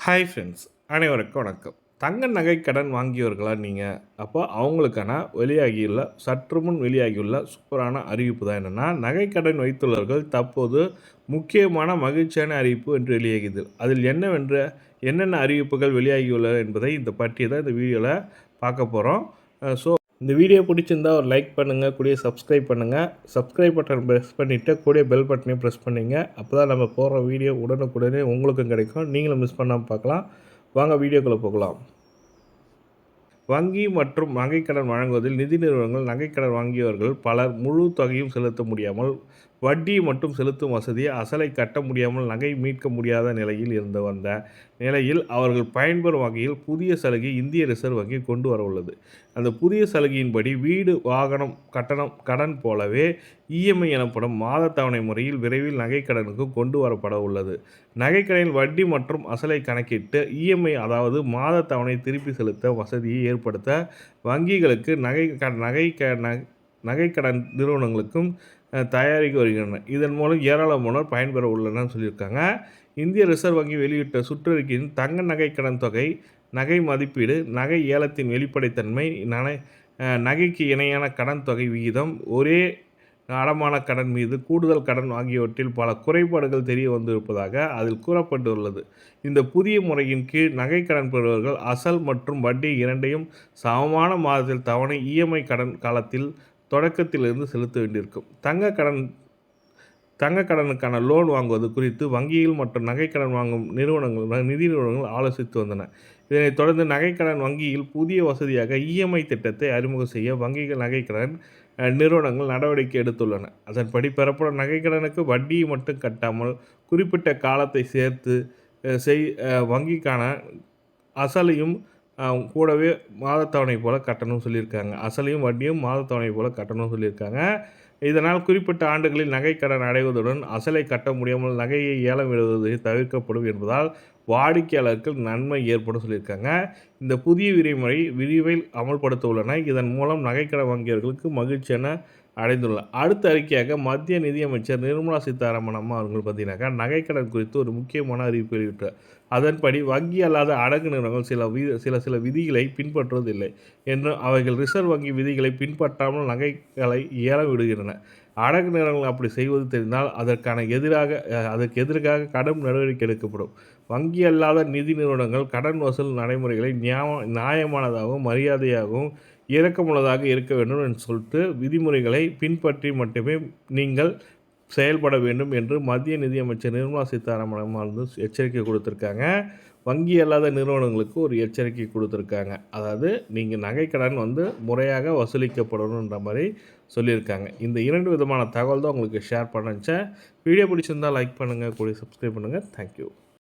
Hi friends, அனைவருக்கும் வணக்கம். தங்க நகை கடன் வாங்கியவர்களா நீங்கள்? அப்போ அவங்களுக்கான வெளியாகியுள்ள சற்று முன் வெளியாகியுள்ள சூப்பரான அறிவிப்பு தான் என்னென்னா, நகை கடன் வைத்துள்ளவர்கள் தற்போது முக்கியமான மகிழ்ச்சியான அறிவிப்பு என்று வெளியாகியது. அதில் என்னென்ன அறிவிப்புகள் வெளியாகியுள்ளன என்பதை இந்த பற்றி தான் இந்த வீடியோவில் பார்க்க போகிறோம். ஸோ இந்த வீடியோ பிடிச்சிருந்தா ஒரு லைக் பண்ணுங்கள், கூடிய சப்ஸ்கிரைப் பண்ணுங்கள். சப்ஸ்கிரைப் பட்டன் ப்ரெஸ் பண்ணிவிட்டு கூடிய பெல் பட்டனையும் ப்ரெஸ் பண்ணிங்க. அப்போ தான் நம்ம போடுற வீடியோ உடனுக்குடனே உங்களுக்கும் கிடைக்கும். நீங்களும் மிஸ் பண்ணாமல் பார்க்கலாம். வாங்க வீடியோக்குள்ளே போகலாம். வங்கி மற்றும் நகைக்கடன் வழங்குவதில் நிதி நிறுவனங்கள் நகைக்கடன் வாங்கியவர்கள் பலர் முழு தொகையும் செலுத்த முடியாமல் வட்டி மட்டும் செலுத்தும் வசதியை அசலை கட்ட முடியாமல் நகை மீட்க முடியாத நிலையில் இருந்து வந்த நிலையில் அவர்கள் பயன்பெறும் வகையில் புதிய சலுகை இந்திய ரிசர்வ் வங்கி கொண்டு வர உள்ளது. அந்த புதிய சலுகையின்படி வீடு வாகனம் கடன் போலவே இஎம்ஐ எனப்படும் மாத தவணை முறையில் விரைவில் நகைக்கடனுக்கு கொண்டு வரப்பட உள்ளது. நகைக்கடனில் வட்டி மற்றும் அசலை கணக்கிட்டு இஎம்ஐ அதாவது மாத தவணை திருப்பி செலுத்த வசதியை ஏற்படுத்த வங்கிகளுக்கு நகைக்கடன் நிறுவனங்களுக்கும் தயாரிக்க வருகின்றன. இதன் மூலம் ஏராளமானோர் பயன்பெற உள்ளனர்னு சொல்லியிருக்காங்க. இந்திய ரிசர்வ் வங்கி வெளியிட்ட சுற்றறிக்கையின் தங்க நகை கடன் தொகை, நகை மதிப்பீடு, நகை ஏலத்தின் வெளிப்படைத்தன்மை, நகைக்கு இணையான கடன் தொகை விகிதம், ஒரே அடமான கடன் மீது கூடுதல் கடன் ஆகியவற்றில் பல குறைபாடுகள் தெரிய வந்திருப்பதாக அதில் கூறப்பட்டுள்ளது. இந்த புதிய முறையின் கீழ் நகை கடன் பெறுபவர்கள் அசல் மற்றும் வட்டி இரண்டையும் சமமான மாதத்தில் தவணை இஎம்ஐ கடன் காலத்தில் தொடக்கத்திலிருந்து செலுத்த வேண்டியிருக்கும். தங்க கடனுக்கான லோன் வாங்குவது குறித்து வங்கியில் மற்றும் நகைக்கடன் வாங்கும் நிதி நிறுவனங்கள் ஆலோசித்து வந்தன. இதனைத் தொடர்ந்து நகைக்கடன் வங்கியில் புதிய வசதியாக இஎம்ஐ திட்டத்தை அறிமுகம் செய்ய வங்கிகள் நகைக்கடன் நிறுவனங்கள் நடவடிக்கை எடுத்துள்ளன. அதன்படி பெறப்படும் நகைக்கடனுக்கு வட்டியை மட்டும் கட்டாமல் குறிப்பிட்ட காலத்தை சேர்த்து வங்கிக்கான அசலையும் கூடவே மாதத்தவணை போல் கட்டணும்னு சொல்லியிருக்காங்க. அசலையும் வட்டியும் மாதத்தவணை போல் கட்டணும்னு சொல்லியிருக்காங்க. இதனால் குறிப்பிட்ட ஆண்டுகளில் நகைக்கடன் அடைவதுடன் அசலை கட்ட முடியாமல் நகையை ஏலம் விடுவது தவிர்க்கப்படும் என்பதால் வாடிக்கையாளருக்கு நன்மை ஏற்படும் சொல்லியிருக்காங்க. இந்த புதிய விதிமுறை விரிவில் அமல்படுத்த உள்ளன. இதன் மூலம் நகைக்கடன் வங்கியவர்களுக்கு மகிழ்ச்சியான அடைந்துள்ளனர். அடுத்த அறிக்கையாக மத்திய நிதியமைச்சர் நிர்மலா சீதாராமன் அம்மா அவர்கள் பார்த்தீங்கன்னாக்கா நகைக்கடன் குறித்து ஒரு முக்கியமான அறிவிப்பு வெளியிட்டார். அதன்படி வங்கி அல்லாத அடகு நிறுவனங்கள் சில விதிகளை பின்பற்றுவதில்லை என்றும் அவைகள் ரிசர்வ் வங்கி விதிகளை பின்பற்றாமல் நகைகளை ஏலம் விடுகின்றன. அடகு நிறுவனங்கள் அப்படி செய்வது தெரிந்தால் அதற்கு எதிராக கடும் நடவடிக்கை எடுக்கப்படும். வங்கி அல்லாத நிதி நிறுவனங்கள் கடன் வசூல் நடைமுறைகளை நியாயமானதாகவும் மரியாதையாகவும் இரக்கமுள்ளதாக இருக்க வேண்டும் என்று சொல்லிட்டு விதிமுறைகளை பின்பற்றி மட்டுமே நீங்கள் செயல்பட வேண்டும் என்று மத்திய நிதியமைச்சர் நிர்மலா சீதாராமன் வந்து எச்சரிக்கை கொடுத்துருக்காங்க. வங்கி அல்லாத நிறுவனங்களுக்கு ஒரு எச்சரிக்கை கொடுத்துருக்காங்க. அதாவது நீங்கள் நகைக்கடன் முறையாக வசூலிக்கப்படணுன்ற மாதிரி சொல்லியிருக்காங்க. இந்த 2 விதமான தகவல் தான் உங்களுக்கு ஷேர் பண்ண நினச்சேன். வீடியோ பிடிச்சிருந்தால் லைக் பண்ணுங்கள், கூட சப்ஸ்கிரைப் பண்ணுங்கள். தேங்க்யூ.